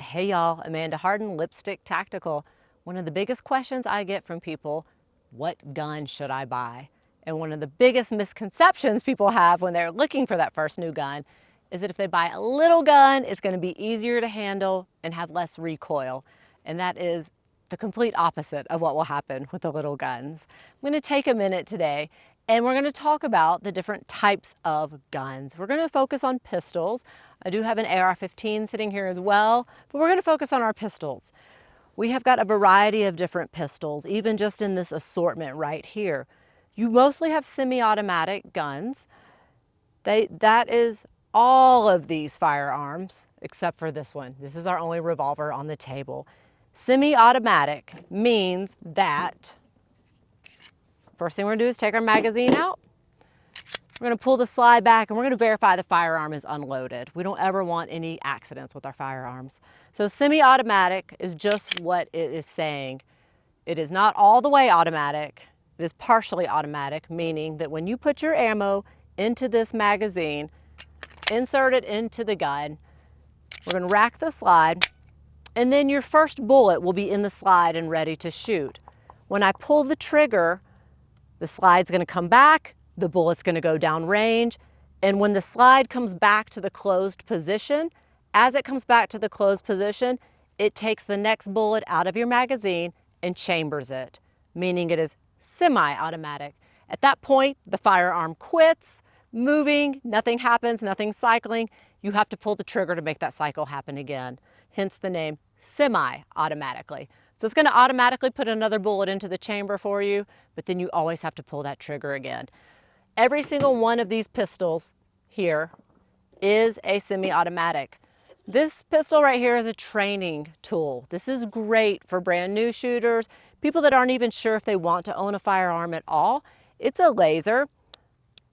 Hey y'all, Amanda Harden, Lipstick Tactical. One of the biggest questions I get from people, what gun should I buy? And one of the biggest misconceptions people have when they're looking for that first new gun is that if they buy a little gun, it's going to be easier to handle and have less recoil. And that is the complete opposite of what will happen with the little guns. I'm going to take a minute today and we're going to talk about the different types of guns. We're going to focus on pistols. I do have an AR-15 sitting here as well, but we're going to focus on our pistols. We have got a variety of different pistols, even just in this assortment right here. You mostly have semi-automatic guns. That is all of these firearms, except for this one. This is our only revolver on the table. Semi-automatic means that first thing we're gonna do is take our magazine out. We're gonna pull the slide back and we're gonna verify the firearm is unloaded. We don't ever want any accidents with our firearms. So semi-automatic is just what it is saying. It is not all the way automatic. It is partially automatic, meaning that when you put your ammo into this magazine, insert it into the gun, we're gonna rack the slide, and then your first bullet will be in the slide and ready to shoot. When I pull the trigger, the slide's gonna come back, the bullet's gonna go down range, and when the slide comes back to the closed position, as it comes back to the closed position, it takes the next bullet out of your magazine and chambers it, meaning it is semi-automatic. At that point, the firearm quits moving, nothing happens, nothing cycling. You have to pull the trigger to make that cycle happen again, hence the name semi-automatically. So it's going to automatically put another bullet into the chamber for you, but then you always have to pull that trigger again. Every single one of these pistols here is a semi-automatic. This pistol right here is a training tool. This is great for brand new shooters, people that aren't even sure if they want to own a firearm at all. It's a laser.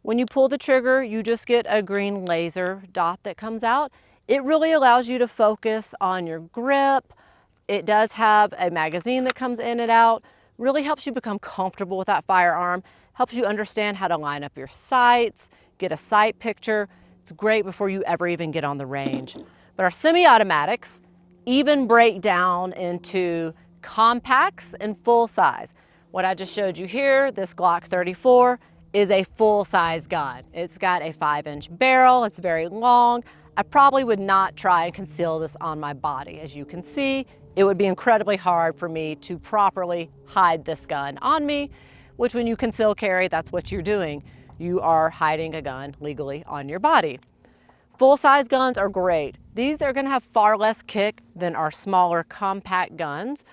When you pull the trigger, you just get a green laser dot that comes out. It really allows you to focus on your grip. It does have a magazine that comes in and out, really helps you become comfortable with that firearm, helps you understand how to line up your sights, get a sight picture. It's great before you ever even get on the range. But our semi-automatics even break down into compacts and full size. What I just showed you here, this Glock 34, is a full-size gun. It's got a 5-inch barrel, it's very long. I probably would not try and conceal this on my body. As you can see, it would be incredibly hard for me to properly hide this gun on me, which when you conceal carry, that's what you're doing. You are hiding a gun legally on your body. Full-size guns are great. These are gonna have far less kick than our smaller compact guns.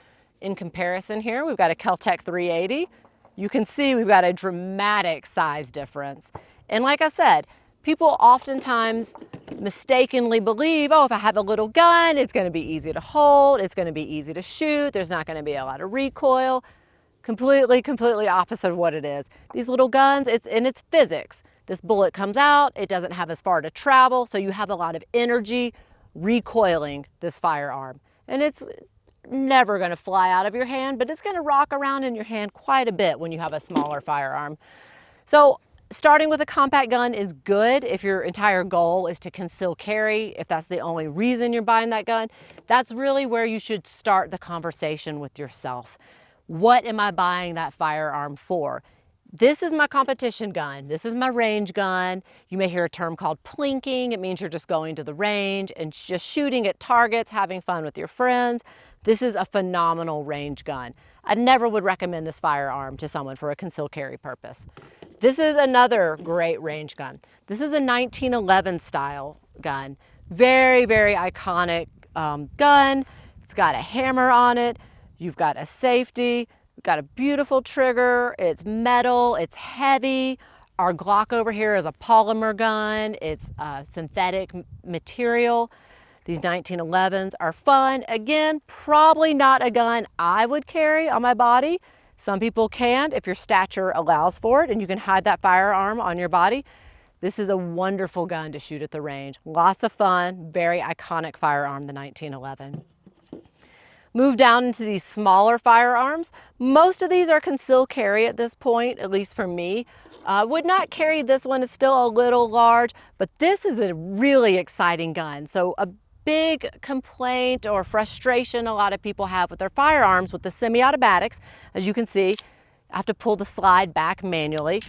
In comparison here, we've got a Kel-Tec 380. You can see we've got a dramatic size difference. And like I said, people oftentimes mistakenly believe, oh, if I have a little gun, it's gonna be easy to hold, it's gonna be easy to shoot, there's not gonna be a lot of recoil. Completely opposite of what it is. These little guns, it's physics. This bullet comes out, it doesn't have as far to travel, so you have a lot of energy recoiling this firearm. And it's never gonna fly out of your hand, but it's gonna rock around in your hand quite a bit when you have a smaller firearm. So starting with a compact gun is good if your entire goal is to conceal carry, if that's the only reason you're buying that gun. That's really where you should start the conversation with yourself. What am I buying that firearm for? This is my competition gun. This is my range gun. You may hear a term called plinking. It means you're just going to the range and just shooting at targets, having fun with your friends. This is a phenomenal range gun. I never would recommend this firearm to someone for a concealed carry purpose. This is another great range gun. This is a 1911 style gun. Very iconic gun. It's got a hammer on it. You've got a safety. We've got a beautiful trigger. It's metal, it's heavy. Our Glock over here is a polymer gun. It's a synthetic material. These 1911s are fun. Again, probably not a gun I would carry on my body. Some people can if your stature allows for it and you can hide that firearm on your body. This is a wonderful gun to shoot at the range. Lots of fun, very iconic firearm, the 1911. Move down into these smaller firearms. Most of these are concealed carry at this point, at least for me. Would not carry this one, it's still a little large, but this is a really exciting gun. So a big complaint or frustration a lot of people have with their firearms with the semi-automatics. As you can see, I have to pull the slide back manually.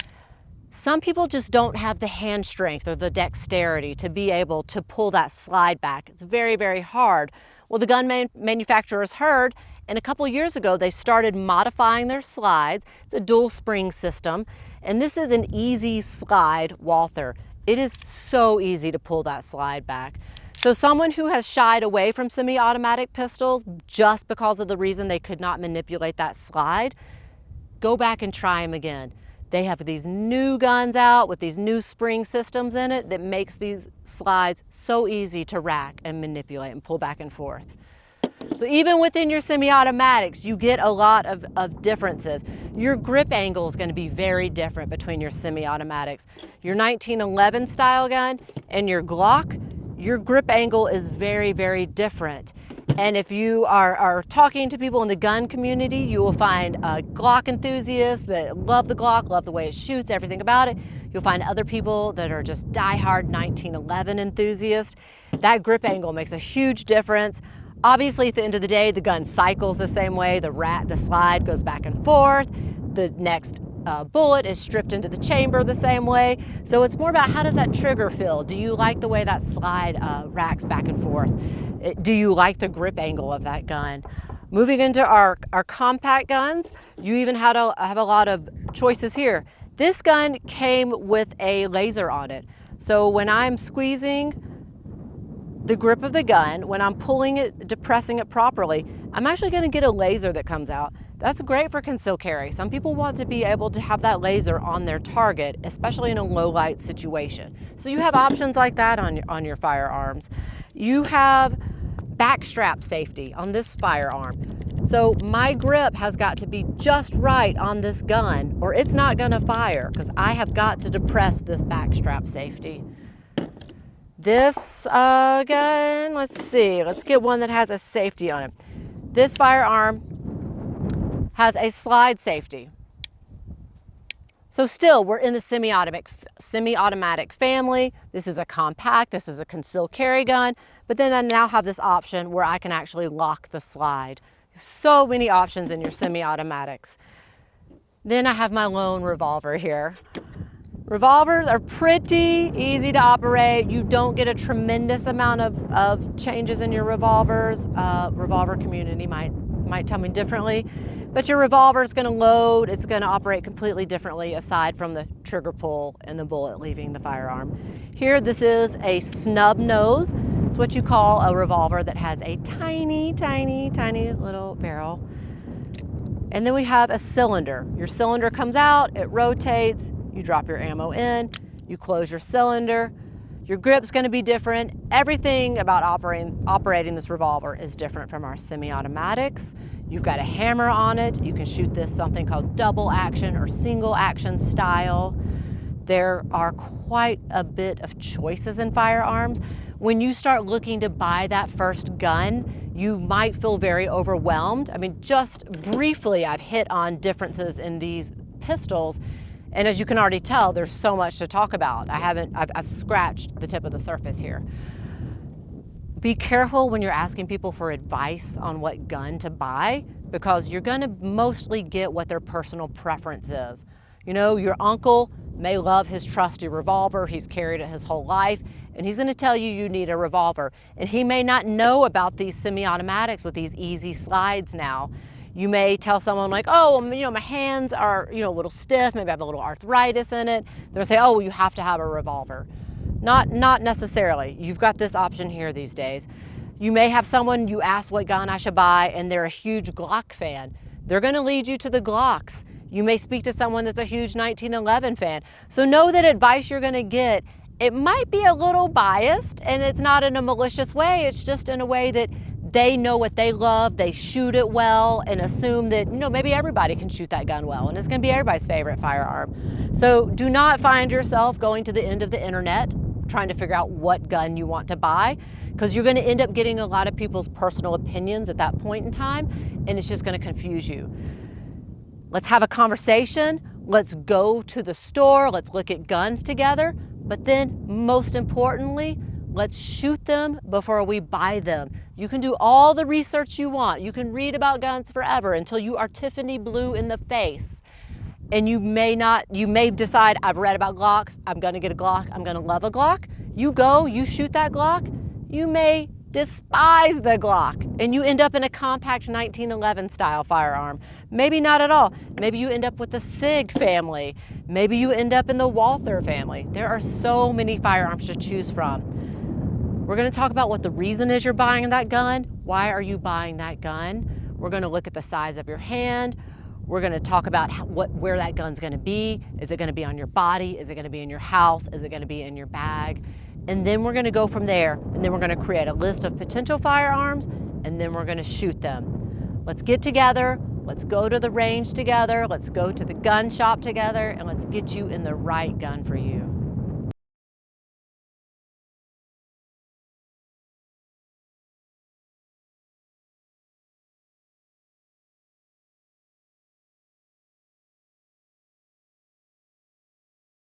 Some people just don't have the hand strength or the dexterity to be able to pull that slide back. It's very, very hard. Well, the gun manufacturers heard, and a couple years ago they started modifying their slides. It's a dual spring system, and this is an easy slide Walther. It is so easy to pull that slide back. So someone who has shied away from semi-automatic pistols just because of the reason they could not manipulate that slide, go back and try them again. They have these new guns out with these new spring systems in it that makes these slides so easy to rack and manipulate and pull back and forth. So even within your semi-automatics, you get a lot of differences. Your grip angle is going to be very different between your semi-automatics. Your 1911 style gun and your Glock, your grip angle is very, very different. And if you are talking to people in the gun community, you will find Glock enthusiasts that love the Glock, love the way it shoots, everything about it. You'll find other people that are just diehard 1911 enthusiasts. That grip angle makes a huge difference. Obviously, at the end of the day, the gun cycles the same way. The slide goes back and forth. The next bullet is stripped into the chamber the same way. So it's more about how does that trigger feel? Do you like the way that slide racks back and forth? Do you like the grip angle of that gun? Moving into our compact guns, you even have a lot of choices here. This gun came with a laser on it. So when I'm squeezing the grip of the gun, when I'm pulling it, depressing it properly, I'm actually going to get a laser that comes out. That's great for concealed carry. Some people want to be able to have that laser on their target, especially in a low light situation. So you have options like that on your firearms. You have backstrap safety on this firearm. So my grip has got to be just right on this gun or it's not going to fire because I have got to depress this backstrap safety. This gun, let's see, let's get one that has a safety on it. This firearm has a slide safety. So still, we're in the semi-automatic family. This is a compact, this is a concealed carry gun, but then I now have this option where I can actually lock the slide. So many options in your semi-automatics. Then I have my lone revolver here. Revolvers are pretty easy to operate. You don't get a tremendous amount of changes in your revolvers. Revolver community might tell me differently, but your revolver is going to load. It's going to operate completely differently aside from the trigger pull and the bullet leaving the firearm. Here, this is a snub nose. It's what you call a revolver that has a tiny, tiny, tiny little barrel. And then we have a cylinder. Your cylinder comes out, it rotates. You drop your ammo in, you close your cylinder. Your grip's going to be different. Everything about operating this revolver is different from our semi-automatics. You've got a hammer on it. You can shoot this something called double action or single action style. There are quite a bit of choices in firearms. When you start looking to buy that first gun, you might feel very overwhelmed. I mean, just briefly, I've hit on differences in these pistols. And as you can already tell, there's so much to talk about. I've scratched the tip of the surface here. Be careful when you're asking people for advice on what gun to buy, because you're gonna mostly get what their personal preference is. You know, your uncle may love his trusty revolver, he's carried it his whole life, and he's gonna tell you you need a revolver. And he may not know about these semi-automatics with these easy slides now. You may tell someone like, oh, you know, my hands are, you know, a little stiff, maybe I have a little arthritis in it. They'll say, oh, well, you have to have a revolver. Not necessarily. You've got this option here these days. You may have someone, you ask what gun I should buy, and they're a huge Glock fan. They're gonna lead you to the Glocks. You may speak to someone that's a huge 1911 fan. So know that advice you're gonna get, it might be a little biased, and it's not in a malicious way, it's just in a way that they know what they love, they shoot it well, and assume that, you know, maybe everybody can shoot that gun well, and it's gonna be everybody's favorite firearm. So do not find yourself going to the end of the internet trying to figure out what gun you want to buy, because you're gonna end up getting a lot of people's personal opinions at that point in time, and it's just gonna confuse you. Let's have a conversation, let's go to the store, let's look at guns together, but then most importantly, Let's shoot them before we buy them. You can do all the research you want. You can read about guns forever until you are Tiffany blue in the face. And you may decide, I've read about Glocks, I'm gonna get a Glock, I'm gonna love a Glock. You go, you shoot that Glock, you may despise the Glock and you end up in a compact 1911 style firearm. Maybe not at all. Maybe you end up with the SIG family. Maybe you end up in the Walther family. There are so many firearms to choose from. We're gonna talk about what the reason is you're buying that gun. Why are you buying that gun? We're gonna look at the size of your hand. We're gonna talk about where that gun's gonna be. Is it gonna be on your body? Is it gonna be in your house? Is it gonna be in your bag? And then we're gonna go from there, and then we're gonna create a list of potential firearms, and then we're gonna shoot them. Let's get together, let's go to the range together, let's go to the gun shop together, and let's get you in the right gun for you.